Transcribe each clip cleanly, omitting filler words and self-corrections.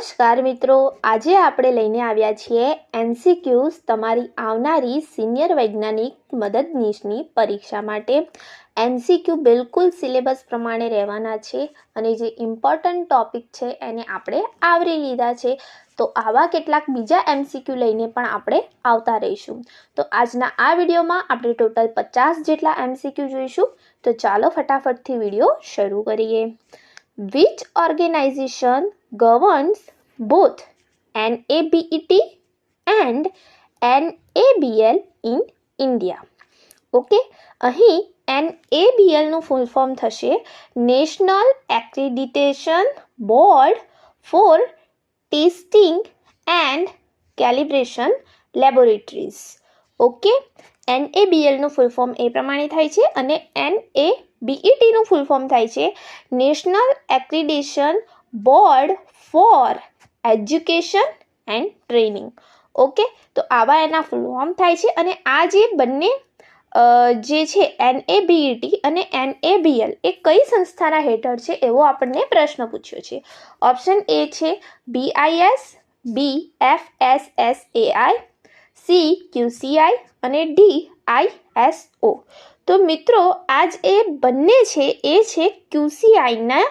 નમસ્કાર મિત્રો, આજે આપણે લઈને આવ્યા છીએ એમસીક્યુઝ તમારી આવનારી સિનિયર વૈજ્ઞાનિક મદદનીશની પરીક્ષા માટે. એમસીક્યુ બિલકુલ સિલેબસ પ્રમાણે રહેવાના છે અને જે ઇમ્પોર્ટન્ટ ટોપિક છે એને આપણે આવરી લીધા છે. તો આવા કેટલાક બીજા એમસીક્યુ લઈને પણ આપણે આવતા રહીશું. તો આજના આ વિડીયોમાં આપણે ટોટલ 50 જેટલા એમસીક્યુ જોઈશું. તો ચાલો ફટાફટથી વિડીયો શરૂ કરીએ. Which organization governs both NABET and NABL in India? Okay, અહીં NABL નું ફૂલ ફોર્મ થશે national accreditation board four testing and calibration laboratories. Okay, NABL નું ફૂલ ફોર્મ એ પ્રમાણે થાય છે અને NABET નું ફૂલ ફોર્મ થાય છે national accreditation board for education and training. Okay, તો આવા એના ફૂલ ફોર્મ થાય છે અને આ જે બંને જે છે NABET અને NABL એ કઈ સંસ્થાના હેઠળ છે એવો આપણને પ્રશ્ન પૂછ્યો છે. ઓપ્શન એ છે BIS, B FSSAI, C QCI અને D ISO. તો મિત્રો આ જે બંને છે એ છે QCIના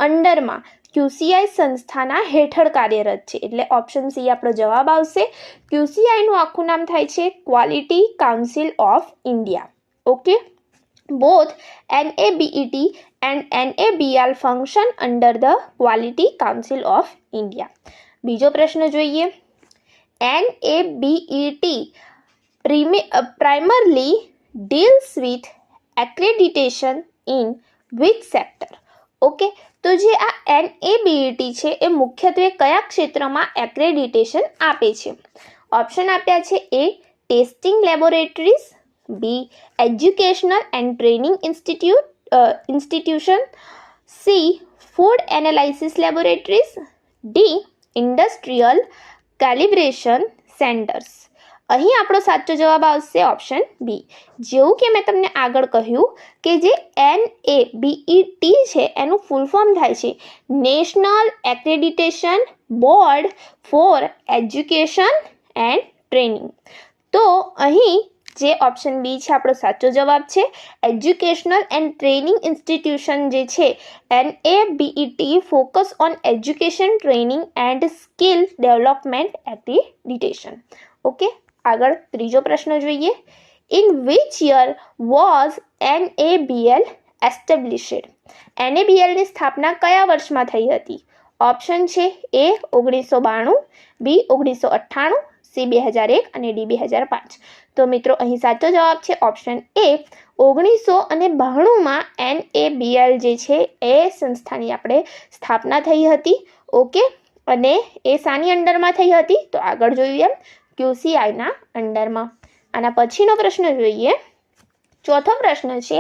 અંડરમાં, QCI સંસ્થાના હેઠળ કાર્યરત છે. એટલે ઓપ્શન સી આપણો જવાબ આવશે. QCIનું આખું નામ થાય છે quality council of India. Okay, both NABET and NABL function under the quality council of India. બીજો પ્રશ્ન જોઈએ. NABET primarily deals with accreditation in which sector? Okay, તો જે આ NABET છે એ મુખ્યત્વે કયા ક્ષેત્રમાં એક્રેડિટેશન આપે છે? ઓપ્શન આપ્યા છે A testing laboratories, B educational and training institution, C food analysis laboratories, D industrial calibration centres. અહીં આપણો સાચો જવાબ આવશે ઓપ્શન બી. જેવું કે મેં તમને આગળ કહ્યું કે જે NABET છે એનું ફૂલ ફોર્મ થાય છે national accreditation board for education and training. તો અહીં જે ઓપ્શન બી છે આપણો સાચો જવાબ છે. એજ્યુકેશનલ એન્ડ ટ્રેનિંગ ઇન્સ્ટિટ્યુશન જે છે NABET focus on education training and skill development accreditation. Okay, આગળ ત્રીજો પ્રશ્ન જોઈએ. In which year was NABL established? NABLની સ્થાપના કયા વર્ષમાં થઈ હતી? ઓપ્શન છે A 1992, B 1998, C 2001 અને D 2005. તો મિત્રો અહીં સાચો જવાબ છે ઓપ્શન A 1992માં NABL જે છે એ સંસ્થાની આપણે સ્થાપના થઈ હતી. ઓકે, અને એ શાની અંડરમાં થઈ હતી? તો આગળ જોયું એમ QCIના અંડરમાં. આના પછીનો પ્રશ્ન જોઈએ. ચોથો પ્રશ્ન છે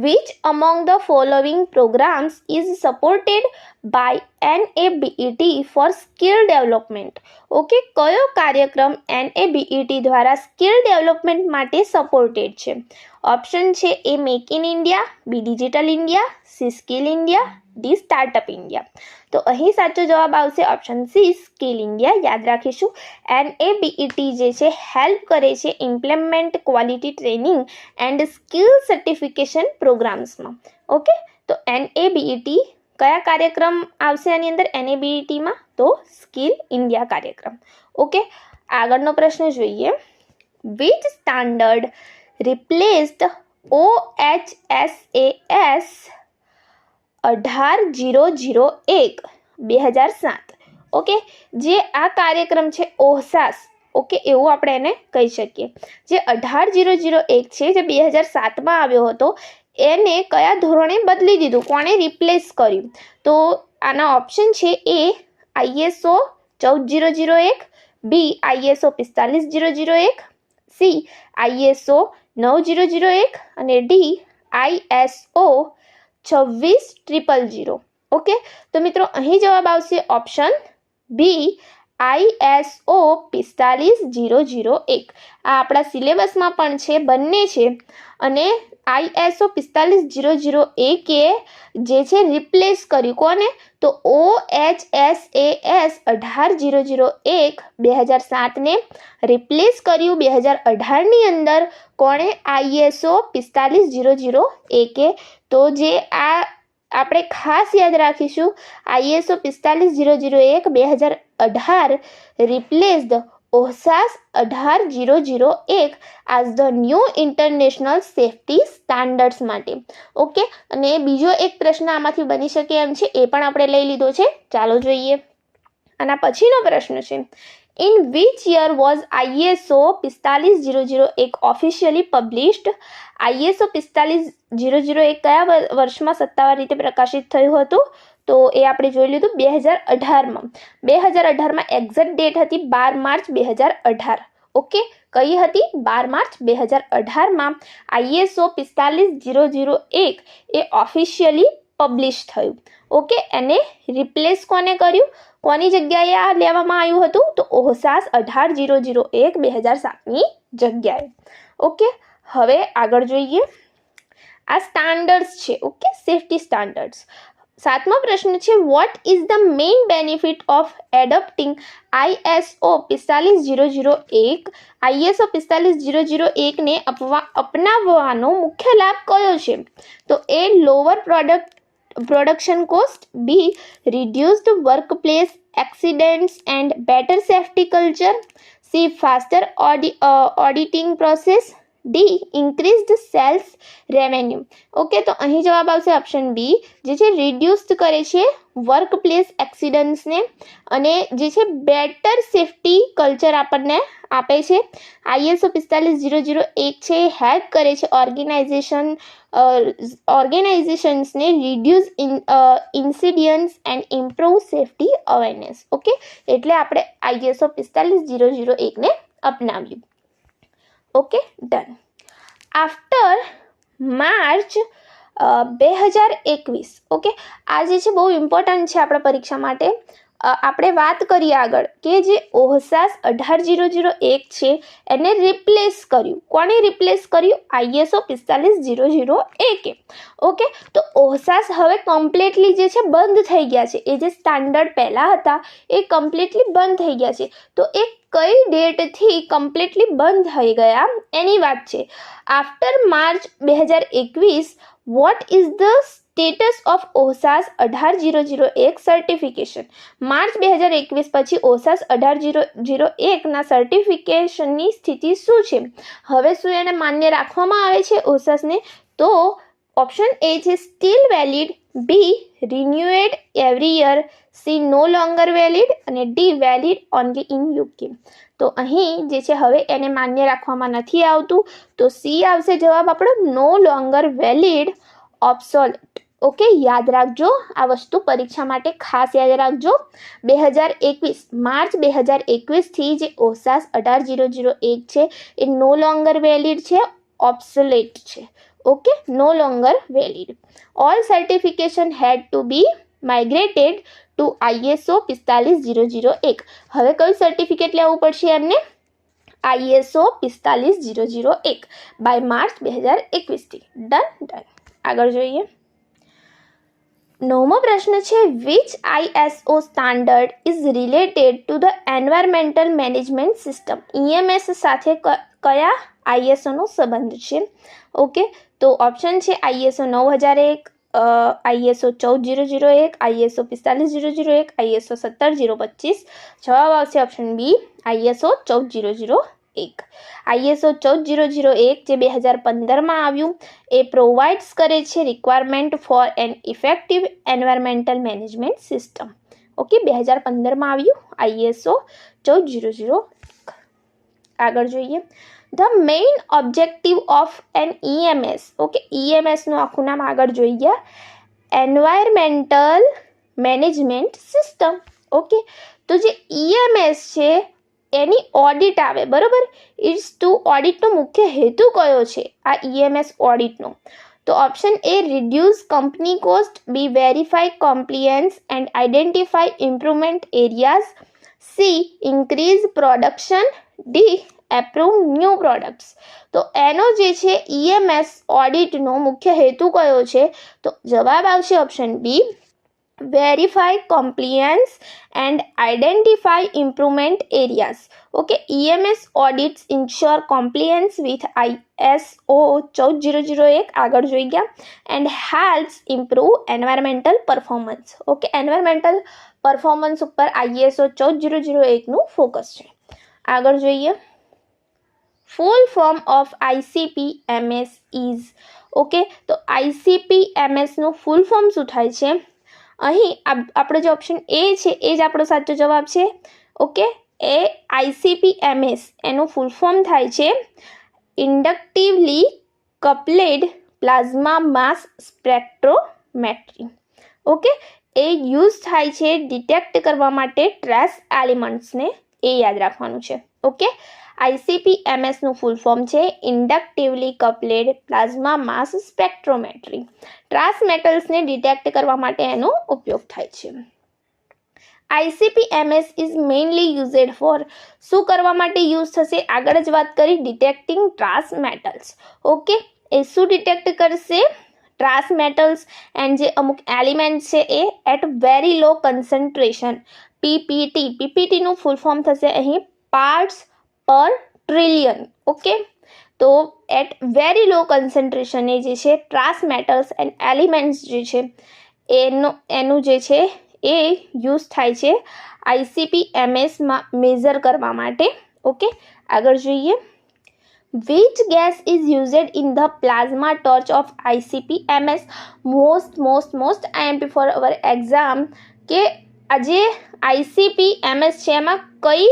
which among the following programmes is supported by NABET for skill development? Okay, કયો કાર્યક્રમ NABET દ્વારા સ્કિલ ડેવલપમેન્ટ માટે સપોર્ટેડ છે? ઓપ્શન છે A make in India, B digital India, C skill India, D startup India. તો અહીં સાચો જવાબ આવશે ઓપ્શન સી સ્કિલ ઇન્ડિયા. યાદ રાખીશું NABET જે છે હેલ્પ કરે છે implement quality training and skill certification પ્રોગ્રામ્સમાં. ઓકે, તો NABET કયા કાર્યક્રમ આવશે આની અંદર NABETમાં? તો સ્કિલ ઇન્ડિયા કાર્યક્રમ. ઓકે, આગળનો પ્રશ્ન જોઈએ. Which standard replaced OHSAS 18001 2007? Okay, જે આ કાર્યક્રમ છે OHSAS, ઓકે એવું આપણે એને કહી શકીએ. જે 18001 છે જે 2007માં આવ્યો હતો એને કયા ધોરણે બદલી દીધું? કોણે રિપ્લેસ કર્યું? તો આના ઓપ્શન છે A ISO 14001, B ISO 45001, C ISO 9001 અને D ISO 26000. ઓકે, તો મિત્રો અહીં જવાબ આવશે ઓપ્શન B ISO 45001 આ આપણા સિલેબસમાં પણ છે, બંને છે. અને ISO 45001 એ જે છે રિપ્લેસ કર્યું કોને? તો OHSAS 18001 2007 ને રિપ્લેસ કર્યું 2018ની અંદર કોણે? ISO 45001 તો જે આ આપણે ખાસ યાદ રાખીશું, ISO 45001 2018 replaced OHSAS 18001 as the new international safety standards માટે. ઓકે, અને બીજો એક પ્રશ્ન આમાંથી બની શકે એમ છે, એ પણ આપણે લઈ લીધો છે. ચાલો જોઈએ. આના પછીનો પ્રશ્ન છે, In which year was ISO 45001 officially published? ISO 45001 કયા વર્ષમાં સત્તાવાર રીતે પ્રકાશિત થયું હતું? તો એ આપણે જોઈ લીધું 2018માં. 2018માં એક્ઝેક્ટ ડેટ હતી 12 માર્ચ 2018. ઓકે, કઈ હતી? 12 માર્ચ 2018માં ISO 45001 એ ઓફિશિયલી પબ્લિશ થયું. ઓકે, એને રિપ્લેસ કોને કર્યું? કોની જગ્યાએ આ લેવામાં આવ્યું હતું? તો OHSAS 18001 2007ની જગ્યાએ. ઓકે, હવે આગળ જોઈએ. આ સ્ટાન્ડર્ડ્સ છે. Okay, safety standards. 7મો પ્રશ્ન છે, vote is the main benefit of એડોપ્ટિંગ ISO 45001? ISO 45001 ને અપનાવવાનો મુખ્ય લાભ કયો છે? તો એ lower production cost, B reduced workplace accidents and better safety culture, C faster auditing process, D increased sales revenue. Okay, તો અહીં જવાબ આવશે ઓપ્શન બી, જે છે રિડ્યુસ્ડ કરે છે વર્ક પ્લેસ એક્સિડન્ટ્સને અને જે છે બેટર સેફટી કલ્ચર આપણને આપે છે. ISO 45001 છે હેલ્પ કરે છે ઓર્ગેનાઇઝેશન્સને reduce incidents and improve safety awareness. Okay, એટલે આપણે ISO 45001 ને અપનાવ્યું. Okay, done. After March 2021. Okay, આ જે છે બહુ ઇમ્પોર્ટન્ટ છે આપણા પરીક્ષા માટે. આપણે વાત કરીએ આગળ કે જે OHSAS 18001 છે એને રિપ્લેસ કર્યું. કોણે રિપ્લેસ કર્યું? ISO 45001. ઓકે, તો OHSAS હવે કમ્પ્લીટલી જે છે બંધ થઈ ગયા છે. એ જે સ્ટાન્ડર્ડ પહેલાં હતા એ કમ્પ્લીટલી બંધ થઈ ગયા છે. તો એ કઈ ડેટથી કમ્પ્લીટલી બંધ થઈ ગયા એની વાત છે. After March 2021 vote is the status of OHSAS 18001 certification? March 2021 પછી OHSAS 18001ના સર્ટિફિકેશનની સ્થિતિ શું છે? હવે શું એને માન્ય રાખવામાં આવે છે OHSASને? તો ઓપ્શન એ છે still valid, B renewed every year, C no longer valid અને D valid only in UK. તો અહીં જે છે હવે એને માન્ય રાખવામાં નથી આવતું, તો સી આવશે જવાબ આપણો, નો લોંગર વેલિડ, ઓબ્સોલેટ. ઓકે, યાદ રાખજો આ વસ્તુ, પરીક્ષા માટે ખાસ યાદ રાખજો. 2021 માર્ચ 2021થી જે OHSAS 18001 છે એ નો લોંગર વેલિડ છે, ઓબ્સોલેટ છે. Okay, no longer valid. All certification had to be migrated to ISO 45001. હવે કયું સર્ટિફિકેટ લેવું પડશે એમને? ISO 45001 બાય માર્ચ 2021થી. ડન. આગળ જોઈએ. 9મો પ્રશ્ન છે, which ISO standard is related to the environmental management system? EMS સાથે કયા ISOનો સંબંધ છે? ઓકે, તો ઓપ્શન છે ISO 9001, ISO 14001, ISO 45001, ISO 17025. જવાબ આવશે ઓપ્શન બી, ISO 14001. ISO 14001 જે 2015માં આવ્યું એ પ્રોવાઇડ્સ કરે છે requirement for an effective environmental management system. Okay, 2015માં આવ્યું ISO 14001. આગળ જોઈએ. The main objective of an EMS. Okay, EMSનું આખું નામ આગળ જોઈએ, એન્વાયરમેન્ટલ મેનેજમેન્ટ સિસ્ટમ. ઓકે, તો જે EMS છે એની ઓડિટ આવે, બરાબર. ઇટ્સ ટુ ઓડિટનો મુખ્ય હેતુ કયો છે આ EMS ઓડિટનો? તો option A reduce company cost, B verify compliance and identify improvement areas, C increase production, D approve new products. તો એનો જે છે EMS ઓડિટનો મુખ્ય હેતુ કયો છે? તો જવાબ આવશે option B, verify compliance and identify improvement areas. Okay, EMS audits ensure compliance with ISO 14001 આગળ જોઈ ગયા, and helps improve environmental performance. Okay, environmental performance ઉપર ISO 14001 નું ફોકસ છે. આગળ જોઈએ, full form of ICP-MS is. Okay, તો ICP-MS નું ફૂલ ફોર્મ શું થાય છે? અહીં આપણો જે ઓપ્શન એ છે એ જ આપણો સાચો જવાબ છે. ઓકે, એ ICP-MS એનું ફૂલ ફોર્મ થાય છે ઇન્ડક્ટિવલી કપલેડ પ્લાઝમા માસ સ્પેક્ટ્રોમેટ્રી. ઓકે, એ યુઝ થાય છે ડિટેક્ટ કરવા માટે ટ્રેસ એલિમેન્ટ્સને, એ યાદ રાખવાનું છે. ઓકે, ICP-MS નું ફૂલ ફોર્મ છે ઇન્ડક્ટિવલી કપલેડ પ્લાઝમા માસ સ્પેક્ટ્રોમેટ્રી. ટ્રાસ મેટલ્સને ડિટેક્ટ કરવા માટે એનો ઉપયોગ થાય છે. ICP-MS is mainly used four, શું કરવા માટે યુઝ થશે? આગળ જ વાત કરી, ડિટેક્ટિંગ ટ્રાસ મેટલ્સ. ઓકે, એ શું ડિટેક્ટ કરશે? ટ્રાસ મેટલ્સ એન્ડ જે અમુક એલિમેન્ટ છે એ at very low concentration, PPT નું ફૂલ ફોર્મ થશે અહીં પાર્ટ્સ પર ટ્રિલિયન. ઓકે, તો એટ વેરી લો કન્સન્ટ્રેશન એ જે છે ટ્રાસ મેટલ્સ એન્ડ એલિમેન્ટ્સ જે છે એનું જે છે એ યુઝ થાય છે ICP-MSમાં મેઝર કરવા માટે. ઓકે, આગળ જોઈએ, which gas is used in the plasma torch of ICP-MS? most IMP for our exam કે આજે ICP-MS છે એમાં કઈ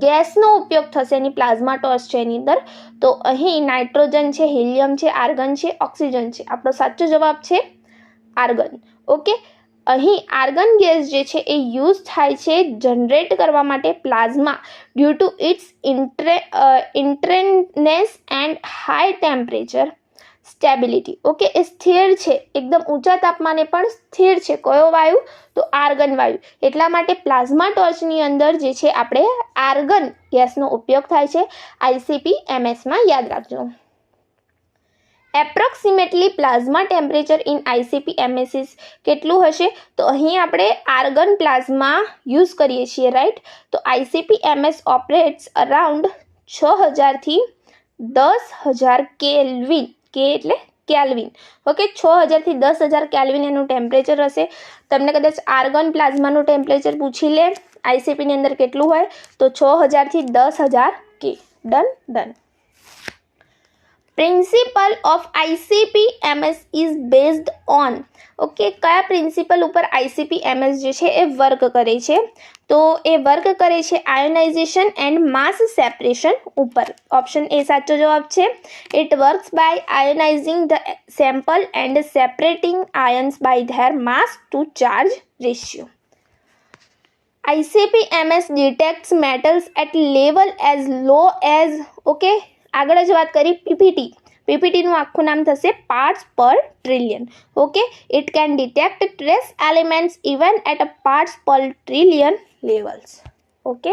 ગેસનો ઉપયોગ થશે એની પ્લાઝમા ટોર્ચ છે એની અંદર? તો અહીં નાઇટ્રોજન છે, હિલિયમ છે, આર્ગન છે, ઓક્સિજન છે. આપણો સાચો જવાબ છે આર્ગન. ઓકે, અહીં આર્ગન ગેસ જે છે એ યુઝ થાય છે જનરેટ કરવા માટે plasma due to its inertness and high temperature stability. Okay, એ સ્થિર છે, એકદમ ઊંચા તાપમાને પણ સ્થિર છે. કયો વાયુ? તો આર્ગન વાયુ. એટલા માટે પ્લાઝમા ટોર્ચની અંદર જે છે આપણે આર્ગન ગેસનો ઉપયોગ થાય છે ICP-MSમાં, યાદ રાખજો. Approximately plasma temperature in ICP-MS is કેટલું હશે? તો અહીં આપણે આર્ગન પ્લાઝમા યુઝ કરીએ છીએ, રાઈટ? તો ICP-MS ઓપરેટ્સ અરાઉન્ડ 6000 થી 10000 કેલ્વિન, કે એટલે કેલ્વિન. ઓકે, 6000 થી 10000 કેલ્વિન એનું ટેમ્પરેચર હશે. તમને કદાચ આર્ગન પ્લાઝમાનું ટેમ્પરેચર પૂછી લે ICPની અંદર કેટલું હોય, તો 6000 થી 10000 કે. Done. Principal of ICP-MS is based on. Okay, કયા પ્રિન્સિપલ ઉપર ICP-MS જે છે એ વર્ક કરે છે? તો એ વર્ક કરે છે આયોનાઇઝેશન એન્ડ માસ સેપરેશન ઉપર. ઓપ્શન એ સાચો જવાબ છે. It works by ionizing the sample and separating ions by their mass to charge ratio. ICP-MS detects metals at level as low as. Okay, આગળ જ વાત કરી PPTનું આખું નામ થશે parts per trillion. Okay, it can detect trace elements even at parts per trillion levels. Okay,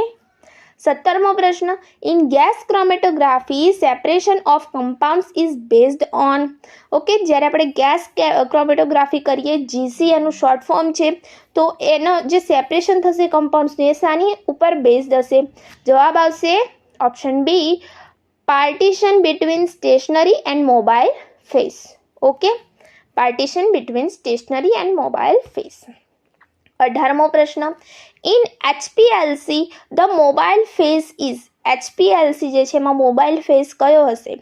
17મો પ્રશ્ન, in gas chromatography separation of compounds is based on. Okay, જ્યારે આપણે ગેસ ક્રોમેટોગ્રાફી કરીએ, GC એનું શોર્ટ ફોર્મ છે, તો એનો જે સેપરેશન થશે કમ્પાઉન્ડ્સનું એ શાની ઉપર બેઝડ હશે? જવાબ આવશે option B, partition between stationary and mobile phase. Okay, partition between stationary and mobile phase. 18મો પ્રશ્ન, in HPLC the mobile phase is. HPLC જે છે એમાં મોબાઈલ ફેસ કયો હશે?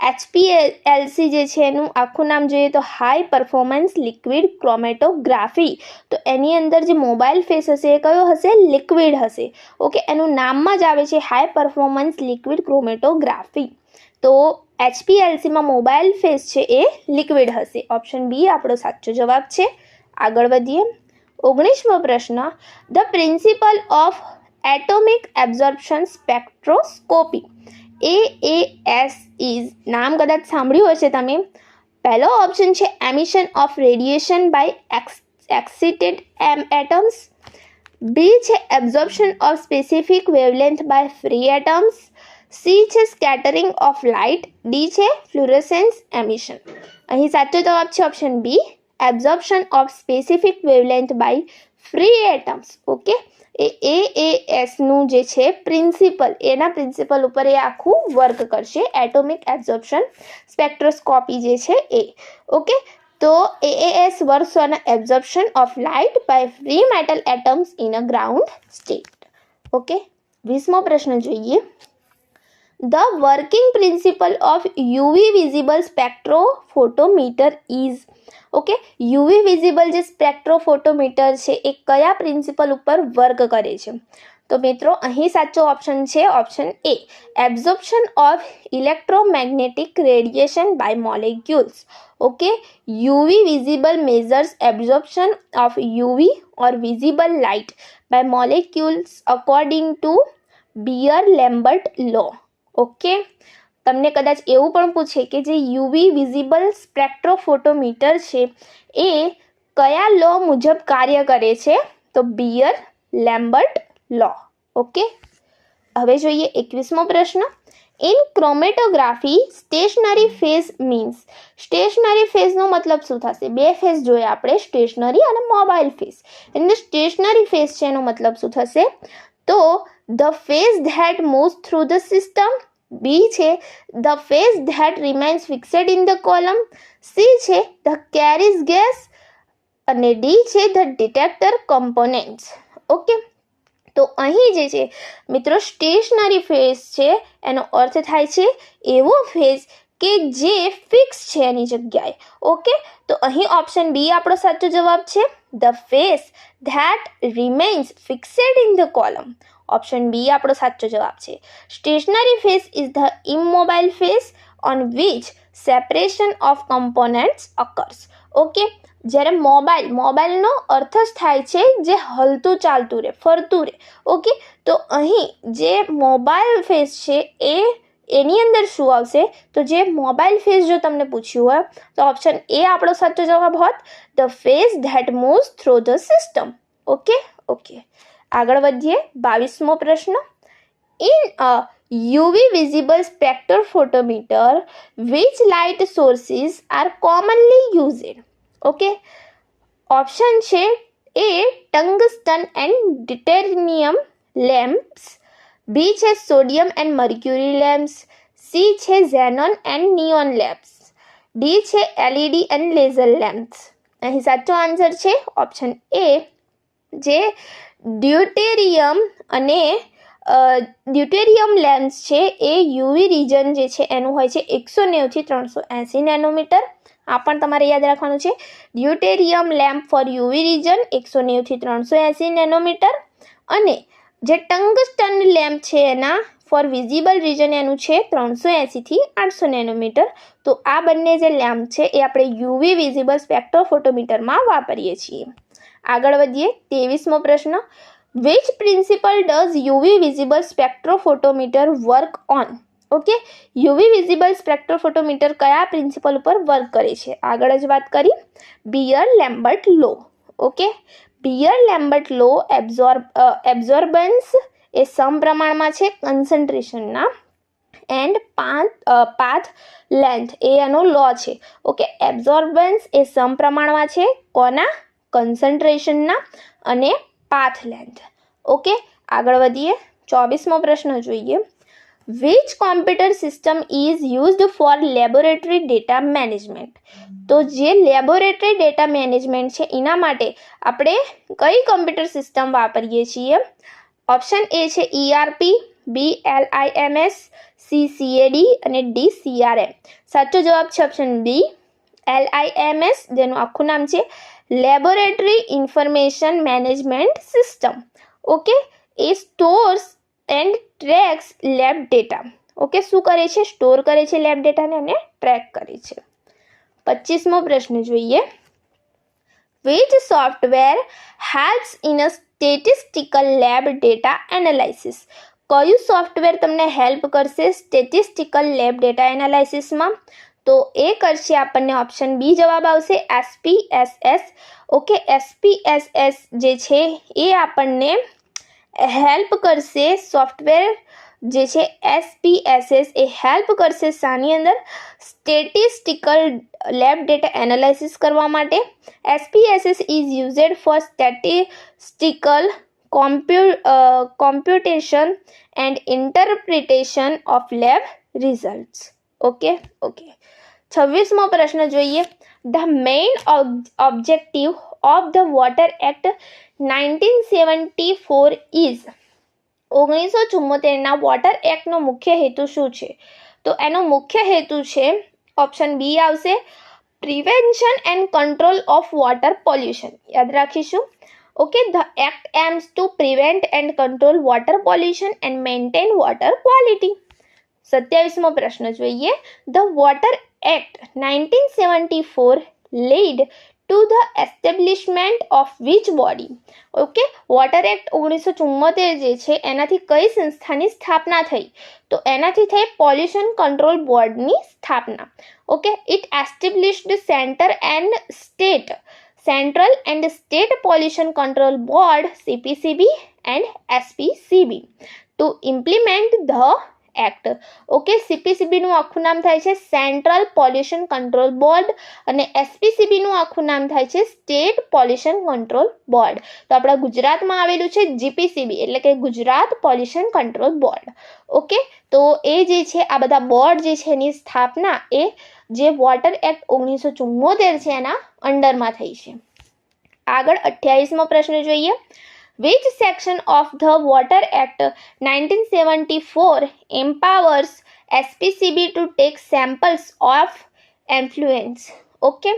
HPLC જે છે એનું આખું નામ જોઈએ તો હાઈ પરફોર્મન્સ લિક્વિડ ક્રોમેટોગ્રાફી. તો એની અંદર જે મોબાઈલ ફેસ હશે એ કયો હશે? લિક્વિડ હશે. ઓકે, એનું નામમાં જ આવે છે હાઈ પરફોર્મન્સ લિક્વિડ ક્રોમેટોગ્રાફી. તો HPLCમાં મોબાઈલ ફેસ છે એ લિક્વિડ હશે. ઓપ્શન બી આપણો સાચો જવાબ છે. આગળ વધીએ, 19મો પ્રશ્ન, the principle of atomic absorption spectroscopy. AAS is, નામ કદાચ સાંભળ્યું હશે તમે. પહેલો ઓપ્શન છે emission of radiation by excited atoms. B છે absorption of specific wavelength by free atoms, C છે સ્કેટરિંગ ઓફ લાઇટ, ડી છે ફ્લુરેસેન્સ એમિશન. અહીં સાચો જવાબ છે option B, absorption of specific wavelength by free atoms. Okay, AAS નું જે છે પ્રિન્સિપલ, એના પ્રિન્સિપલ ઉપર એ આખું વર્ક કરશે, એટોમિક એબ્ઝોર્પ્શન સ્પેક્ટ્રોસ્કોપી જે છે એ. ઓકે, તો AAS works on absorption of light by free metal atoms in a ground state. Okay, 20મો પ્રશ્ન જોઈએ. The working principle of UV visible spectrophotometer is. Okay, UV visible જે સ્પેક્ટ્રોફોટોમીટર છે એ કયા પ્રિન્સિપલ ઉપર વર્ક કરે છે? તો મિત્રો અહીં સાચો ઓપ્શન છે option A, absorption of electromagnetic radiation by molecules. Okay, UV visible measures absorption of UV or visible light by molecules according to Beer Lambert law. Okay, તમને કદાચ એવું પણ પૂછે કે જે યુવી વિઝિબલ સ્પેક્ટ્રોફોટોમીટર છે એ કયા લો મુજબ કાર્ય કરે છે? તો બીયર-લેમ્બર્ટ લો. ઓકે, હવે જોઈએ 21મો પ્રશ્ન. In chromatography stationary phase means. Stationary ફેઝનો મતલબ શું થશે? બે ફેઝ જોઈએ આપણે, સ્ટેશનરી અને મોબાઈલ ફેઝ. એની સ્ટેશનરી ફેઝ છે એનો મતલબ શું થશે? તો the phase that moves through the system, B છે the phase that remains fixed in the column, C છે ધ કેરીઝ ગેસ અને ડી છે ધ ડિટેક્ટર કમ્પોનેન્ટ્સ. ઓકે, તો અહીં જે છે મિત્રો સ્ટેશનરી ફેઝ છે એનો અર્થ થાય છે એવો ફેઝ કે જે ફિક્સ છે એની જગ્યાએ. ઓકે, તો અહીં ઓપ્શન બી આપણો સાચો જવાબ છે, the phase that remains fixed in the column. Option B આપણો સાચો જવાબ છે. Stationary phase is the immobile phase on which separation of components occurs. Okay, જ્યારે મોબાઈલનો અર્થ જ થાય છે જે હલતું ચાલતું રહે, ફરતું રહે. ઓકે, તો અહીં જે મોબાઈલ ફેઝ છે એની અંદર શું આવશે? તો જે મોબાઈલ ફેઝ જો તમને પૂછ્યું હોય તો ઓપ્શન એ આપણો સાચો જવાબ હોત, the phase that moves through the system. Okay, આગળ વધીએ. 22મો પ્રશ્ન. In a UV visible spectrophotometer which light sources are commonly used? Okay, option છે A tungsten and deuterium lamps, B છે sodium and mercury lamps, C છે xenon and neon lamps, D છે LED and laser lamps. અહીં સાચો answer છે option એ, જે deuterium lamps છે એ UV region જે છે એનું હોય છે 190 થી 380 નેનોમીટર. આ પણ તમારે યાદ રાખવાનું છે, deuterium lamp for UV region 190 થી 380 નેનોમીટર, અને જે ટંગસ્ટન લેમ્પ છે એના ફોર વિઝિબલ રીજન એનું છે 380 થી 800 નેનોમીટર. તો આ બંને જે લેમ્પ છે એ આપણે યુવી વિઝિબલ સ્પેક્ટ્રોફોટોમીટરમાં વાપરીએ છીએ. આગળ વધીએ. 23મો પ્રશ્ન. Which principle does UV visible spectrophotometer work on? Okay, UV visible spectrophotometer કયા પ્રિન્સિપલ ઉપર વર્ક કરે છે? આગળ જ વાત કરી, બીયર-લેમ્બર્ટ લો. ઓકે, બીયર-લેમ્બર્ટ લો એબ્ઝોર્બન્સ એ સમપ્રમાણમાં છે કન્સન્ટ્રેશનના, એન્ડ પાથ લેન્થ એ એનો લો છે. ઓકે, એબ્ઝોર્બન્સ એ સમપ્રમાણમાં છે કોના? કન્સન્ટ્રેશનના અને પાથ લેન્થ. ઓકે, આગળ વધીએ. 24મો પ્રશ્ન જોઈએ. Which computer system is used four laboratory data management? તો જે લેબોરેટરી ડેટા મેનેજમેન્ટ છે એના માટે આપણે કઈ કોમ્પ્યુટર સિસ્ટમ વાપરીએ છીએ? ઓપ્શન એ છે ERP, બી LIMS, સી CAD અને ડી CRM. સાચો જવાબ છે ઓપ્શન બી, LIMS, જેનું આખું નામ છે laboratory information management system. Okay, A stores and tracks lab data. Okay, શું કરે છે? સ્ટોર કરે છે લેબ ડેટાને અને ટ્રેક કરે છે. 25મો પ્રશ્ન જોઈએ. Which software helps in a statistical lab data analysis? કયું સોફ્ટવેર તમને હેલ્પ કરશે સ્ટેટિસ્ટિકલ લેબ ડેટા એનાલિસિસમાં? તો એ કરશે આપણને ઓપ્શન બી જવાબ આવશે SPSS. ઓકે, SPSS જે છે એ આપણને હેલ્પ કરશે સોફ્ટવેર જે છે SPSS એ હેલ્પ કરશે શાની અંદર સ્ટેટિસ્ટિકલ લેબ ડેટા એનાલિસિસ કરવા માટે. SPSS is used for statistical computation and interpretation of lab results. Okay. 26મો પ્રશ્ન જોઈએ. The main objective of the Water Act 1974 is 1974ના water એક્ટનો મુખ્ય હેતુ શું છે? તો એનો મુખ્ય હેતુ છે ઓપ્શન બી આવશે prevention and control of water pollution. યાદ રાખીશું. Okay, the act aims to prevent and control water pollution and maintain water quality. 27મો પ્રશ્ન જોઈએ. The water act 1974 lead to the establishment of which body? Okay, water act 1974 જે છે એનાથી કઈ સંસ્થાની સ્થાપના થઈ? તો એનાથી થઈ પોલ્યુશન કંટ્રોલ બોર્ડની સ્થાપના. Okay, it established central and state pollution control board CPCB and SPCB to implement the act. Okay, CPCBનું આખું નામ થાય છે સેન્ટ્રલ પોલ્યુશન કંટ્રોલ બોર્ડ અને SPCBનું આખું નામ થાય છે સ્ટેટ પોલ્યુશન કંટ્રોલ બોર્ડ. તો આપણા ગુજરાતમાં આવેલું છે GPCB એટલે કે Gujarat pollution control board. Okay, તો એ જે છે આ બધા બોર્ડ જે છે એની સ્થાપના એ જે વોટર એક્ટ 1974 છે એના અંડરમાં થઈ છે. આગળ 28મો પ્રશ્ન જોઈએ. Which section of the Water Act 1974 empowers SPCB to take samples of effluents? Okay,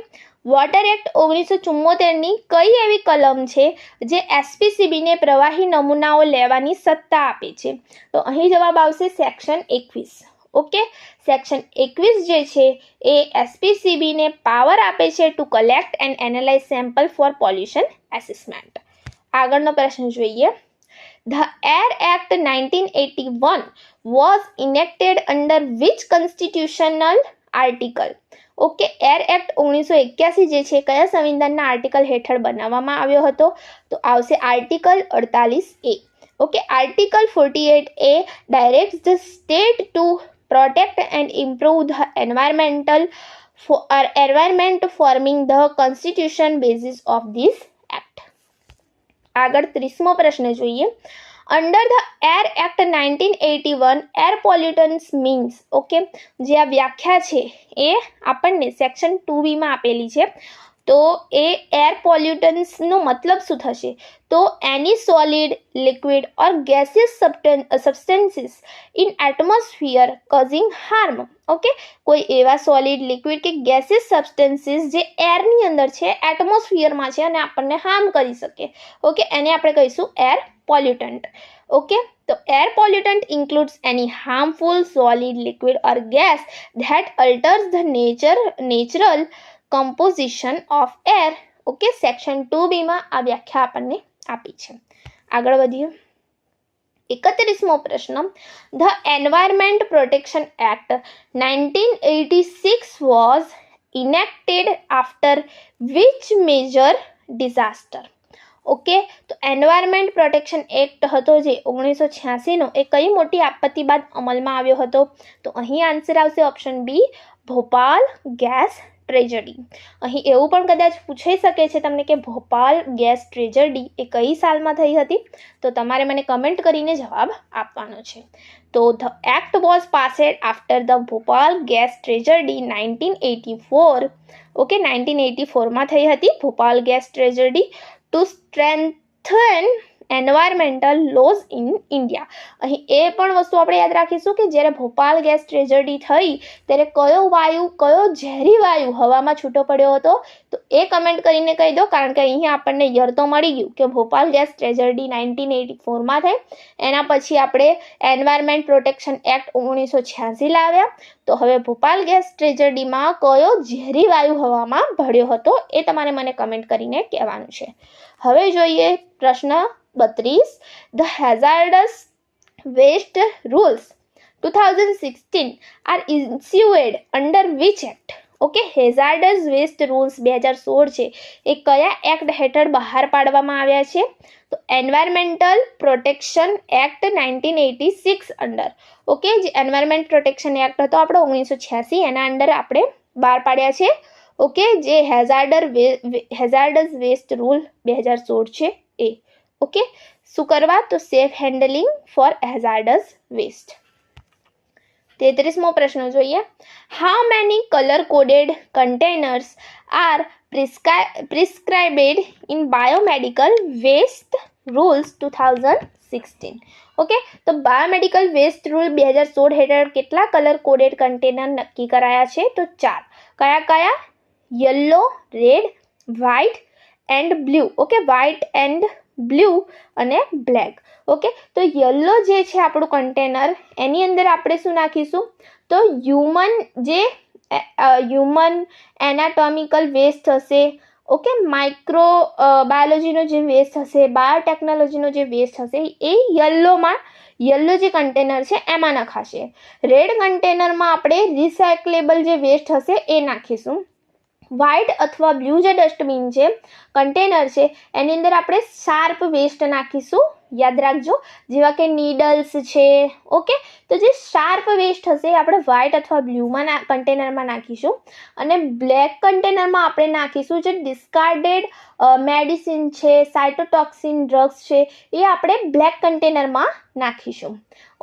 water act 1974ની કઈ એવી કલમ છે જે SPCBને પ્રવાહી નમૂનાઓ લેવાની સત્તા આપે છે? તો અહીં જવાબ આવશે સેક્શન 21. ઓકે, સેક્શન 21 જે છે એ SPCBને પાવર આપે છે to collect and analyse sample for pollution assessment. આગળનો પ્રશ્ન જોઈએ. The Air Act 1981 was enacted under which constitutional article? Okay, air act 1981 જે છે કયા સંવિધાનના આર્ટિકલ હેઠળ બનાવવામાં આવ્યો હતો? તો આવશે article 48A. Okay, article 48A directs the state to protect and improve the environment forming the constitution basis of this act. આગળ 30મો પ્રશ્ન જોઈએ. Under the air act 1981 air pollutants means. Okay, જે આ વ્યાખ્યા છે એ આપણને સેક્શન 2Bમાં આપેલી છે. તો એ એર પોલ્યુટન્સનો મતલબ શું થશે? તો any solid liquid or gaseous substances in atmosphere causing harm. Okay, કોઈ એવા સોલિડ લિક્વિડ કે ગેસિયસ સબસ્ટન્સીસ જે એરની અંદર છે એટમોસ્ફિયરમાં છે અને આપણને હાર્મ કરી શકે. ઓકે, એને આપણે કહીશું એર પોલ્યુટન્ટ. ઓકે, તો air pollutant includes any harmful solid liquid or gas that alters the natural composition of air. Okay, section 2Bમાં આ વ્યાખ્યા આપણને આપી છે. આગળ વધીએ. 31મો પ્રશ્ન. The environment protection act 1986 was enacted after which major disaster? Okay, તો એન્વાયરમેન્ટ પ્રોટેક્શન એક્ટ હતો જે 1986નો એ કઈ મોટી આપત્તિ બાદ અમલમાં આવ્યો હતો? તો અહીં આન્સર આવશે ઓપ્શન બી ભોપાલ ગેસ ટ્રેજડી. અહીં એવું પણ કદાચ પૂછાઈ શકે છે તમને કે ભોપાલ ગેસ ટ્રેજડી એ કઈ સાલમાં થઈ હતી? તો તમારે મને કમેન્ટ કરીને જવાબ આપવાનો છે. તો the act was passed after the Bhopal gas tragedy 1984. Okay, 1984માં થઈ હતી Bhopal gas tragedy to strengthen environmental laws in India. અહીં એ પણ વસ્તુ આપણે યાદ રાખીશું કે જ્યારે ભોપાલ ગેસ ટ્રેજડી થઈ ત્યારે કયો ઝેરી વાયુ હવામાં છૂટો પડ્યો હતો? તો એ કમેન્ટ કરીને કહી દો, કારણ કે અહીંયા આપણને યર તો મળી ગયું કે ભોપાલ ગેસ ટ્રેજડી 1984માં થઈ. એના પછી આપણે એન્વાયરમેન્ટ પ્રોટેક્શન એક્ટ 1986 લાવ્યા. તો હવે ભોપાલ ગેસ ટ્રેજડીમાં કયો ઝેરી વાયુ હવામાં ભળ્યો હતો એ તમારે મને કમેન્ટ કરીને કહેવાનું છે. હવે જોઈએ પ્રશ્ન 32. The hazardous waste rules 2016 are issued under which act? ઓકે, હેઝાર્ડસ વેસ્ટ રૂલ્સ 2016 છે એ કયા એક્ટ હેઠળ બહાર પાડવામાં આવ્યા છે? તો environmental protection act 1986 under. Okay, જે એન્વાયરમેન્ટ પ્રોટેક્શન એક્ટ હતો આપણો 1986 એના અંડર આપણે બહાર પાડ્યા છે. ઓકે, જે હેઝાર્ડસ વેસ્ટ રૂલ 2016 છે એ. ઓકે, શું કરવા? તો safe handling for hazardous waste. 33મો પ્રશ્ન જોઈએ. How many colour coded containers are prescribed in biomedical waste rules 2016? Okay, તો બાયોમેડિકલ વેસ્ટ રૂલ 2016 હેઠળ કેટલા કલર કોડેડ કન્ટેનર નક્કી કરાયા છે? તો 4. કયા કયા? Yellow, red, white and blue. Okay, white and blue અને બ્લેક. ઓકે, તો યલો જે છે આપણું કન્ટેનર એની અંદર આપણે શું નાખીશું? તો હ્યુમન એનાટોમિકલ વેસ્ટ હશે. ઓકે, માઇક્રો બાયોલોજીનો જે વેસ્ટ હશે, બાયોટેકનોલોજીનો જે વેસ્ટ હશે એ યલો જે કન્ટેનર છે એમાં નખાશે. રેડ કન્ટેનરમાં આપણે રિસાયકલેબલ જે વેસ્ટ હશે એ નાખીશું. વ્હાઇટ અથવા બ્લુ જે ડસ્ટબિન છે કન્ટેનર છે એની અંદર આપણે શાર્પ વેસ્ટ નાખીશું. યાદ રાખજો, જેવા કે નીડલ્સ છે. ઓકે, તો જે શાર્પ વેસ્ટ હશે આપણે વ્હાઇટ અથવા બ્લુમાં કન્ટેનરમાં નાખીશું. અને બ્લેક કન્ટેનરમાં આપણે નાખીશું જે ડિસ્કાર્ડેડ મેડિસિન છે, સાઇટોટોક્સિન ડ્રગ્સ છે એ આપણે બ્લેક કન્ટેનરમાં નાખીશું.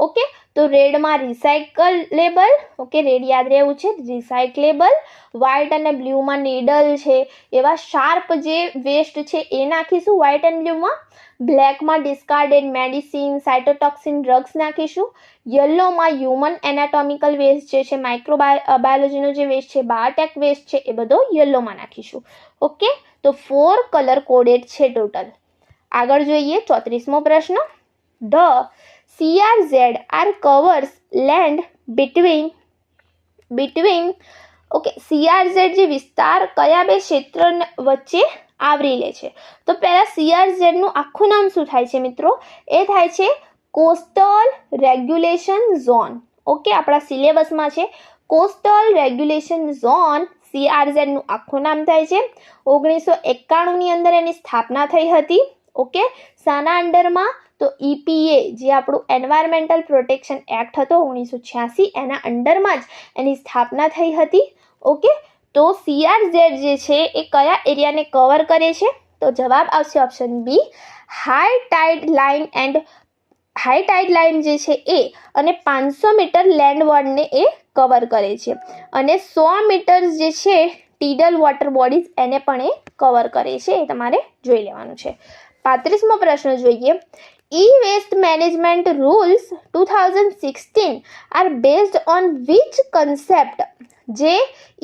ઓકે, તો રેડમાં રિસાયકલેબલ. ઓકે, રેડ યાદ રહેવું છે, રિસાયકલેબલ. વ્હાઇટ અને બ્લુમાં નીડલ છે એવા શાર્પ જે વેસ્ટ છે એ નાખીશું વ્હાઇટ એન્ડ બ્લુમાં. બ્લેકમાં ડિસ્કાર્ડેડ મેડિસિન, સાઇટોટોક્સિન ડ્રગ્સ નાખીશું. યલોમાં હ્યુમન એનાટોમિકલ વેસ્ટ જે છે, માઇક્રોબાયોલોજીનો જે વેસ્ટ છે, બાયોટેક વેસ્ટ છે એ બધો યલોમાં નાખીશું. ઓકે, તો 4 કલર કોડેડ છે ટોટલ. આગળ જોઈએ 34મો પ્રશ્ન. The CRZ are covers land between okay, CRZ જે વિસ્તાર કયા બે ક્ષેત્ર વચ્ચે આવરી લે છે? તો પહેલા CRZ નું આખું નામ શું થાય છે મિત્રો? એ થાય છે કોસ્ટલ રેગ્યુલેશન ઝોન. ઓકે, આપણા સિલેબસમાં છે કોસ્ટલ રેગ્યુલેશન ઝોન. CRZ નું આખું નામ થાય છે. 1991 ની અંદર એની સ્થાપના થઈ હતી. ઓકે, શાના અંડરમાં? તો EPA જે આપણું એન્વાયરમેન્ટલ પ્રોટેક્શન એક્ટ હતો 1986 એના અંડરમાં જ એની સ્થાપના થઈ હતી. ઓકે, તો CRZ જે છે એ કયા એરિયાને કવર કરે છે? તો જવાબ આવશે option B, high tide line જે છે એ અને 500 મીટર લેન્ડવોર્ડને એ કવર કરે છે. અને 100 મીટર જે છે ટીડલ વોટર બોડીઝ એને પણ એ કવર કરે છે. એ તમારે જોઈ લેવાનું છે. 35મો પ્રશ્ન જોઈએ. E-waste management rules 2016 are based on which concept? જે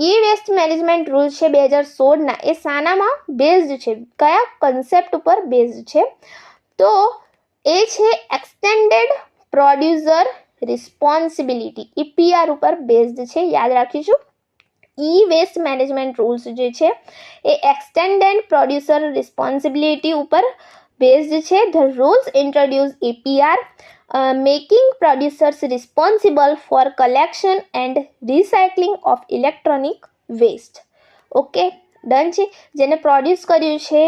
E-waste management rules છે 2016ના એ શાનામાં બેઝડ છે? કયા કન્સેપ્ટ ઉપર બેઝડ છે? તો એ છે એક્સટેન્ડેડ પ્રોડ્યુસર રિસ્પોન્સિબિલિટી, EPR ઉપર બેઝડ છે. યાદ રાખીશું, E-waste management rules જે છે એ એક્સટેન્ડેડ પ્રોડ્યુસર રિસ્પોન્સિબિલિટી ઉપર based છે. The rules introduce EPR, making producers responsible for collection and recycling of electronic waste. Okay, done છે. જેને પ્રોડ્યુસ કર્યું છે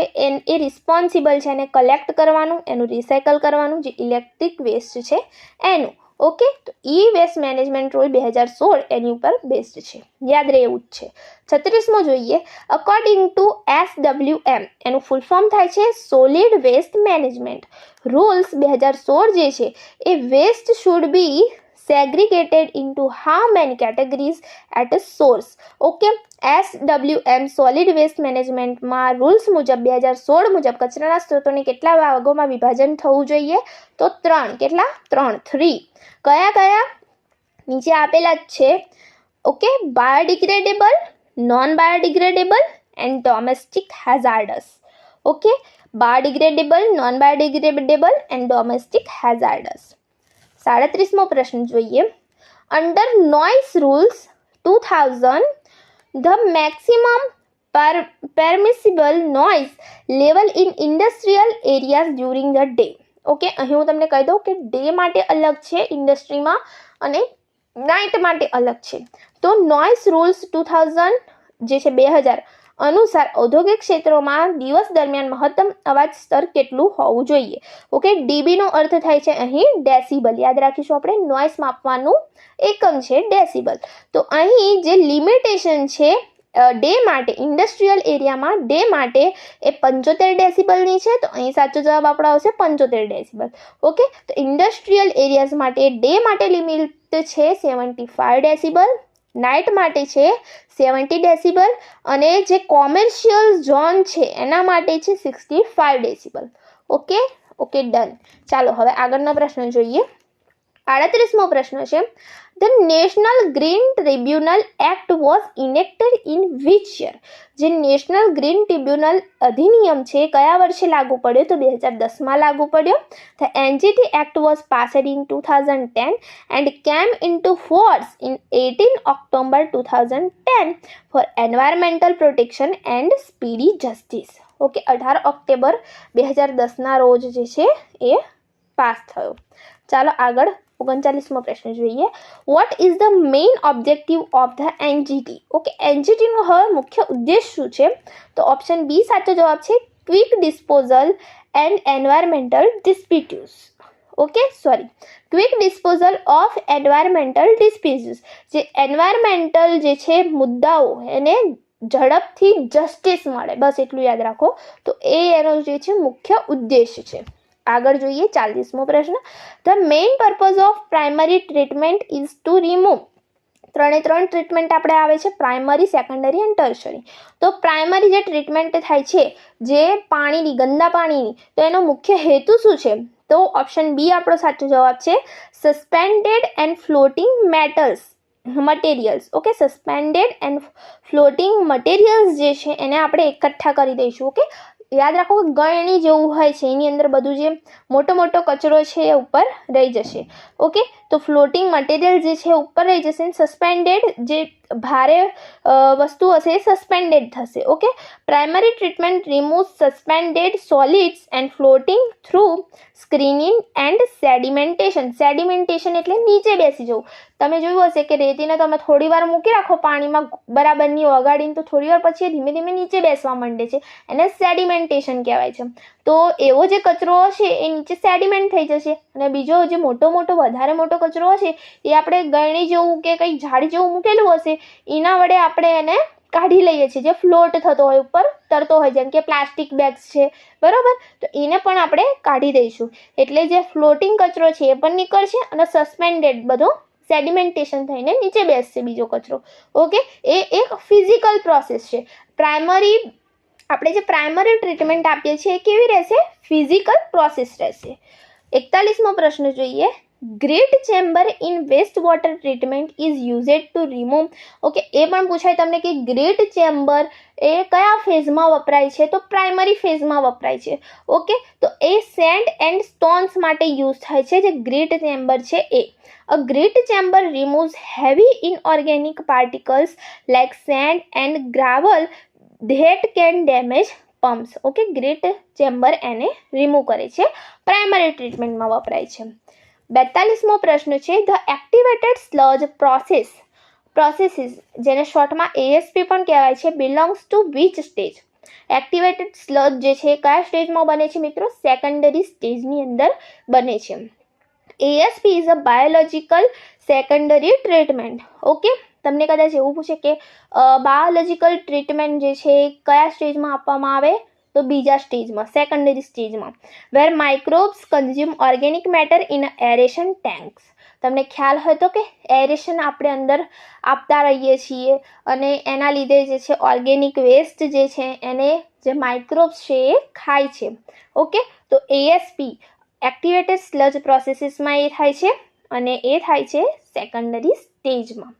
એ રિસ્પોન્સિબલ છે એને કલેક્ટ કરવાનું, એનું રિસાયકલ કરવાનું જે ઇલેક્ટ્રિક વેસ્ટ છે એનું. ઓકે, તો E-waste મેનેજમેન્ટ રૂલ 2016 એની ઉપર બેસ્ડ છે. યાદ રહે એવું જ છે. 36મો જોઈએ. અકોર્ડિંગ ટુ SWM એનું ફૂલ ફોર્મ થાય છે સોલિડ વેસ્ટ મેનેજમેન્ટ રૂલ્સ 2016 જે છે એ waste should be segregated into how many categories at a source? Okay, SWM solid waste મેનેજમેન્ટમાં રૂલ્સ મુજબ 2016 મુજબ કચરાના સ્ત્રોતોને કેટલા ભાગોમાં વિભાજન થવું જોઈએ? તો 3. કેટલા? 3. કયા કયા? નીચે આપેલા જ છે. Okay, biodegradable, non biodegradable and domestic hazardous. Okay, biodegradable, non biodegradable and domestic hazardous. 37મો પ્રશ્ન જોઈએ. Under noise rules 2000 the maximum permissible noise level in industrial areas during the day. Okay, અહીં હું તમને કહી દઉં કે ડે માટે અલગ છે ઇન્ડસ્ટ્રીમાં અને નાઇટ માટે અલગ છે. તો નોઇસ રૂલ્સ 2000 જે છે 2000 અનુસાર ઔદ્યોગિક ક્ષેત્રોમાં દિવસ દરમિયાન મહત્તમ અવાજ સ્તર કેટલું હોવું જોઈએ. ઓકે, ડીબી નો અર્થ થાય છે અહીં ડેસિબલ. યાદ રાખીશું આપણે, નોઇસ માપવાનું એકમ છે ડેસિબલ. તો અહીં જે લિમિટેશન છે ડે માટે, ઇન્ડસ્ટ્રીયલ એરિયામાં ડે માટે એ 75 ડેસિબલની છે. તો અહીં સાચો જવાબ આપણો આવશે 75 ડેસિબલ. ઓકે, તો ઇન્ડસ્ટ્રીયલ એરિયાઝ માટે ડે માટે લિમિટ છે 75 ડેસિબલ, નાઇટ માટે છે 70 ડેસિબલ, અને જે કોમર્શિયલ ઝોન છે એના માટે છે 65 ડેસિબલ. Okay okay, done. ચાલો હવે આગળનો પ્રશ્ન જોઈએ. 38મો પ્રશ્ન છે, the national green tribunal act was enacted in which year? જે નેશનલ ગ્રીન ટ્રિબ્યુનલ અધિનિયમ છે કયા વર્ષે લાગુ પડ્યો? તો 2010માં લાગુ પડ્યો. The NGT act was passed in 2010 and came into force in 18 October 2010 for environmental protection and speedy justice. Okay, 18 October 2010ના રોજ જે છે એ પાસ થયો. ચાલો આગળ 39મો પ્રશ્ન જોઈએ. What is the main objective of the NGT? Okay, એનજીટીનો હવે મુખ્ય ઉદ્દેશ શું છે? તો ઓપ્શન બી સાચો જવાબ છે, quick disposal and environmental disputes. Okay, quick disposal of environmental disputes. જે એન્વાયરમેન્ટલ જે છે મુદ્દાઓ એને ઝડપથી જસ્ટિસ મળે, બસ એટલું યાદ રાખો. તો એ એનો જે છે મુખ્ય ઉદ્દેશ છે. આગળ જોઈએ 40મો પ્રશ્ન. The main purpose of primary treatment is two remove. 3 treatment આપણે આવે છે, પ્રાઇમરી, સેકન્ડરી એન્ડ ટર્શરી. તો પ્રાઇમરી જે ટ્રીટમેન્ટ થાય છે જે પાણીની, ગંદા પાણીની, તો એનો મુખ્ય હેતુ શું છે? તો ઓપ્શન બી આપણો સાચો જવાબ છે, suspended and floating materials. Okay, suspended and floating materials જે છે એને આપણે એકઠા કરી દઈશું. ઓકે, યાદ રાખો કે ગળણી જેવું હોય છે, એની અંદર બધું જે મોટો કચરો છે એ ઉપર રહી જશે. ઓકે, તો ફ્લોટિંગ મટીરિયલ જે છે ઉપર રહી જશે. સસ્પેન્ડેડ જે ભારે વસ્તુ હશે એ સસ્પેન્ડેડ થશે. Okay, primary treatment remove suspended solids and floating through screening and sedimentation. Sedimentation એટલે નીચે બેસી જવું. તમે જોયું હશે કે રેતીને તમે થોડી વાર મૂકી રાખો પાણીમાં બરાબરની ઓગાળીને, તો થોડી વાર પછી ધીમે ધીમે નીચે બેસવા માંડે છે, એને સેડિમેન્ટેશન કહેવાય છે. તો એવો જે કચરો હશે એ નીચે સેડિમેન્ટ થઈ જશે, અને બીજો જે વધારે મોટો કચરો હશે એ આપણે ગળણી જેવું કે કંઈ ઝાડ જેવું મૂકેલું હશે એના વડે આપણે એને કાઢી લઈએ છીએ, જે ફ્લોટ થતો હોય, ઉપર તરતો હોય, જેમ કે પ્લાસ્ટિક બેગ્સ છે, બરાબર. તો એને પણ આપણે કાઢી દઈશું. એટલે જે ફ્લોટિંગ કચરો છે એ પણ નીકળશે અને સસ્પેન્ડેડ બધો સેડિમેન્ટેશન થઈને નીચે બેસશે બીજો કચરો. ઓકે, એ એક ફિઝિકલ પ્રોસેસ છે. આપણે જે પ્રાઇમરી ટ્રીટમેન્ટ આપીએ છીએ એ કેવી રહેશે? ફિઝિકલ પ્રોસેસ રહેશે. 41મો પ્રશ્ન જોઈએ. Grit chamber in waste water treatment is used to remove. Okay, એ પણ પૂછાય તમને કે ગ્રેટ ચેમ્બર એ કયા ફેઝમાં વપરાય છે? તો પ્રાઇમરી ફેઝમાં વપરાય છે. ઓકે, તો એ સેન્ડ એન્ડ સ્ટોન્સ માટે યુઝ થાય છે. જે ગ્રેટ ચેમ્બર છે એ A great chamber removes heavy inorganic particles like sand and gravel that can damage pumps. Okay, great chamber એને રિમૂવ કરે છે, પ્રાઇમરી ટ્રીટમેન્ટમાં વપરાય છે. 42મો પ્રશ્ન છે, ધ એક્ટિવેટેડ સ્લજ પ્રોસેસીસ, જેને શોર્ટમાં ASP પણ કહેવાય છે, belongs to which stage? Activated sludge જે છે કયા સ્ટેજમાં બને છે મિત્રો? સેકન્ડરી સ્ટેજની અંદર બને છે. ASP is a biological secondary treatment. Okay, તમને કદાચ એવું પૂછે કે બાયોલોજિકલ ટ્રીટમેન્ટ જે છે કયા સ્ટેજમાં આપવામાં આવે? તો બીજા સ્ટેજમાં, સેકન્ડરી સ્ટેજમાં. Where microbes consume organic matter in aeration tanks. તમને ખ્યાલ હોય તો કે એરેશન આપણે અંદર આપતા રહીએ છીએ અને એના લીધે જે છે ઓર્ગેનિક વેસ્ટ જે છે એને જે માઇક્રોબ્સ છે એ ખાય છે. ઓકે, તો ASP એક્ટિવેટેડ સ્લજ પ્રોસેસીસમાં એ થાય છે અને એ થાય છે સેકન્ડરી સ્ટેજમાં.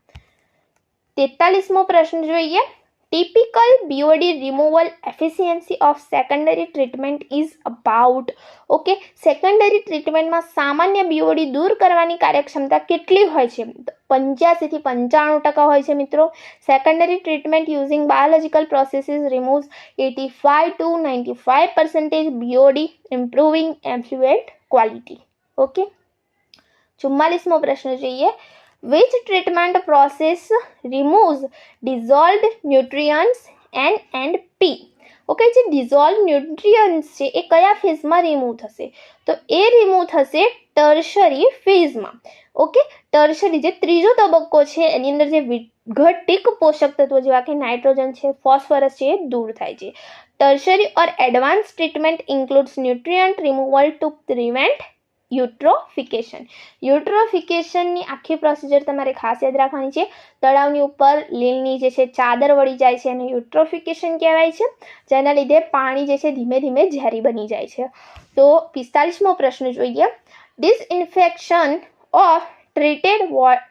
43મો પ્રશ્ન જોઈએ. Typical BOD removal efficiency of secondary treatment is about. Okay, secondary ટ્રીટમેન્ટમાં સામાન્ય BOD દૂર કરવાની કાર્યક્ષમતા કેટલી હોય છે? 85 થી 95% હોય છે મિત્રો. Secondary treatment using biological processes removes 85 to 95% BOD, improving effluent quality. Okay, 44મો પ્રશ્ન જોઈએ. Which treatment process removes dissolved nutrients N and P? Okay, જે ડિઝોલ્વ ન્યુટ્રિયન્ટ્સ છે એ કયા ફેઝમાં રિમૂવ થશે? તો એ રિમૂવ થશે ટર્શરી ફેઝમાં. ઓકે, ટર્શરી જે ત્રીજો તબક્કો છે એની અંદર જે વિઘટિત પોષક તત્વો જેવા કે નાઇટ્રોજન છે, ફોસ્ફરસ છે, એ દૂર થાય છે. Tertiary or advance treatment includes nutrient removal to prevent eutrophication. યુટ્રોફિકેશનની આખી પ્રોસિજર તમારે ખાસ યાદ રાખવાની છે. તળાવની ઉપર લીલની જે છે ચાદર વળી જાય છે અને યુટ્રોફિકેશન કહેવાય છે, જેના લીધે પાણી જે છે ધીમે ધીમે ઝેરી બની જાય છે. તો 45મો પ્રશ્ન જોઈએ. Disinfection of treated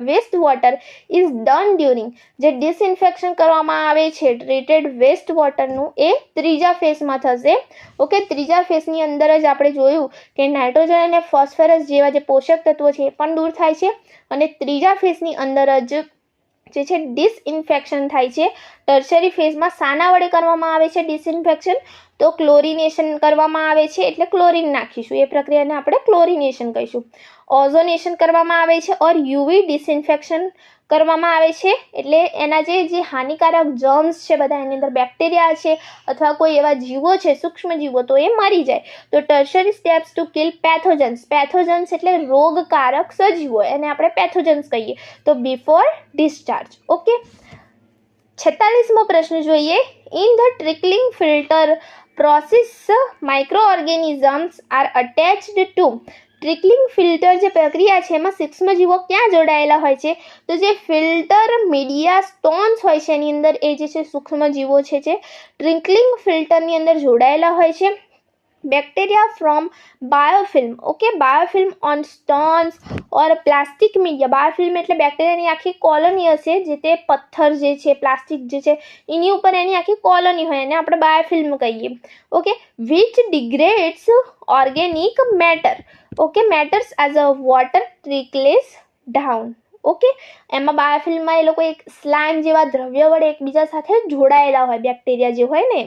waste water is done during. જે ડિસઇન્ફેક્શન કરવામાં આવે છે ટ્રીટેડ વેસ્ટ વોટરનું એ ત્રીજા ફેઝમાં થશે. ઓકે, ત્રીજા ફેઝની અંદર જ આપણે જોયું કે નાઇટ્રોજન અને ફોસ્ફરસ જેવા જે પોષક તત્વો છે એ પણ દૂર થાય છે અને ત્રીજા ફેઝની અંદર જ જે છે ડિસઇન્ફેક્શન થાય છે. ટર્શરી ફેઝમાં શાના વડે કરવામાં આવે છે ડિસઇન્ફેક્શન? તો ક્લોરિનેશન કરવામાં આવે છે, એટલે ક્લોરિન નાખીશું, એ પ્રક્રિયાને આપણે ક્લોરિનેશન કહીશું. ઓઝોનેશન કરવામાં આવે છે ઓર યુવી ડિસઇન્ફેક્શન કરવામાં આવે છે, એટલે એના જે હાનિકારક જર્મ્સ છે બધા એની અંદર બેક્ટેરિયા છે અથવા કોઈ એવા જીવો છે સૂક્ષ્મ જીવો તો એ મરી જાય. તો ટર્શરી સ્ટેપ્સ ટુ કિલ પેથોજન્સ. પેથોજન્સ એટલે રોગકારક સજીવો, એને આપણે પેથોજન્સ કહીએ. તો બિફોર ડિસ્ચાર્જ. ઓકે, 46મો પ્રશ્ન જોઈએ. In the trickling filter process micro organisms are attached to. Trickling filter જે પ્રક્રિયા છે એમાં સૂક્ષ્મજીવો ક્યાં જોડાયેલા હોય છે? તો જે ફિલ્ટર મીડિયા સ્ટોન્સ હોય છે એની અંદર એ જે છે સૂક્ષ્મજીવો છે જે ટ્રિકલિંગ ફિલ્ટરની અંદર જોડાયેલા હોય છે. Bacteria from biofilm. Okay, biofilm on stones or plastic media. Biofilm એટલે બેક્ટેરિયાની આખી કોલોની હશે, જે તે પથ્થર જે છે પ્લાસ્ટિક જે છે એની ઉપર એની આખી કોલોની હોય એને આપણે બાયોફિલ્મ કહીએ. Okay, which degrades organic matter. Okay, matters as a water trickles down. Okay, એમાં બાયોફિલ્મમાં એ લોકો એક સ્લાઇમ જેવા દ્રવ્ય વડે એકબીજા સાથે જોડાયેલા હોય, બેક્ટેરિયા જે હોય ને,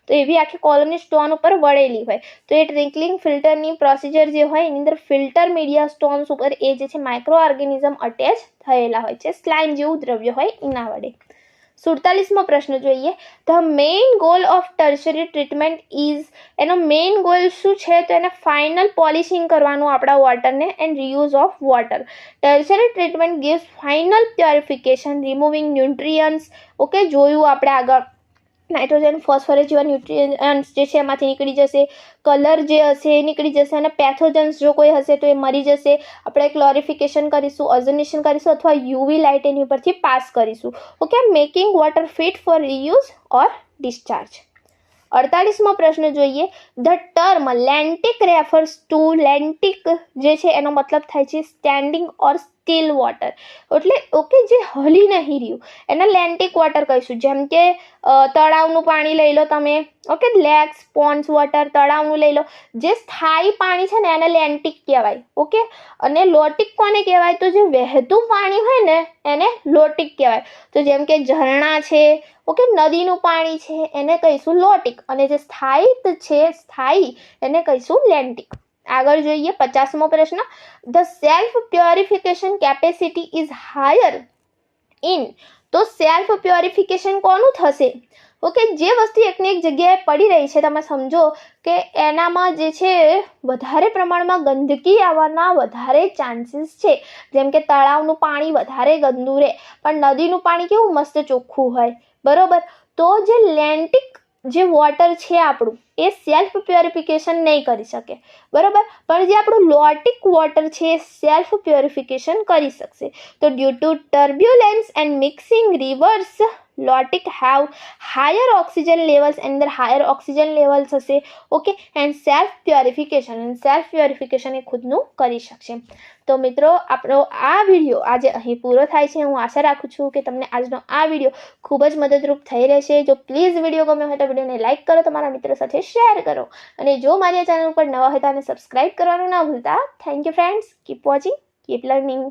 તો એવી આખી કોલોની સ્ટોન ઉપર વળેલી હોય. તો એ ટ્રિકલિંગ ફિલ્ટરની પ્રોસિજર જે હોય એની અંદર ફિલ્ટર મીડિયા સ્ટોન્સ ઉપર એ જે છે માઇક્રો ઓર્ગેનિઝમ અટેચ થયેલા હોય છે, સ્લાઇમ જેવું દ્રવ્ય હોય એના વડે. 47મો પ્રશ્ન જોઈએ. The main goal of tertiary treatment is. એનો મેઇન ગોલ શું છે? તો એને ફાઇનલ પોલિશિંગ કરવાનું આપણા વોટરને and reuse of water. Tertiary treatment gives final purification removing nutrients. Okay, જોયું આપણે આગળ નાઇટ્રોજન ફોસ્ફરસ જેવા ન્યુટ્રિયન્ટ્સ જે છે એમાંથી નીકળી જશે, કલર જે હશે એ નીકળી જશે અને પેથોજન્સ જો કોઈ હશે તો એ મરી જશે. આપણે ક્લોરિફિકેશન કરીશું, ઓઝોનેશન કરીશું અથવા યુવી લાઇટ એની ઉપરથી પાસ કરીશું. Okay, making water fit for reuse or discharge. 48મો પ્રશ્ન જોઈએ. The term lentic refers to. Lentic જે છે એનો મતલબ થાય છે સ્ટેન્ડિંગ ઓર સ્ટીલ વોટર, એટલે ઓકે જે હલી નહીં રહ્યું એને લેન્ટિક વોટર કહીશું. જેમ કે તળાવનું પાણી લઈ લો તમે, ઓકે, લેક, સ્પોન્સ વોટર, તળાવનું લઈ લો. જે સ્થાયી પાણી છે ને એને લેન્ટિક કહેવાય. ઓકે, અને લોટિક કોને કહેવાય? તો જે વહેતું પાણી હોય ને એને લોટિક કહેવાય. તો જેમ કે ઝરણા છે, ઓકે, નદીનું પાણી છે એને કહીશું લોટિક, અને જે સ્થાયી છે સ્થાયી એને કહીશું લેન્ટિક. આગળ જોઈએ 50મો પ્રશ્ન. The self purification capacity is higher in. તો સેલ્ફ પ્યોરિફિકેશન કોનું થશે? ઓકે, જે વસ્તુ એકની એક જગ્યાએ પડી રહી છે તમે સમજો કે એનામાં જે છે વધારે પ્રમાણમાં ગંદકી આવવાના વધારે ચાન્સીસ છે. જેમ કે તળાવનું પાણી વધારે ગંદુ રહે પણ નદીનું પાણી કેવું મસ્ત ચોખ્ખું હોય, બરોબર. તો જે લેન્ટિક જે વોટર છે આપણું એ સેલ્ફ પ્યોરિફિકેશન નહીં કરી શકે, બરાબર. પણ જે આપણું લોટિક વોટર છે એ સેલ્ફ પ્યોરિફિકેશન કરી શકશે. તો due to turbulence and mixing rivers lotic have higher oxygen levels, એની અંદર હાયર ઓક્સિજન લેવલ્સ હશે. ઓકે, એન્ડ સેલ્ફ પ્યોરિફિકેશન એ ખુદનું કરી શકશે. તો મિત્રો આપણો આ વિડીયો આજે અહીં પૂરો થાય છે. હું આશા રાખું છું કે તમને આજનો આ વિડીયો ખૂબ જ મદદરૂપ થઈ રહેશે. જો પ્લીઝ વિડીયો ગમે હોય તો વિડીયોને લાઇક કરો, તમારા મિત્રો સાથે શેર કરો, અને જો મારી ચેનલ ઉપર નવા હોય તો સબસ્ક્રાઇબ કરવાનું ના ભૂલતા. Thank you friends. Keep watching, keep learning.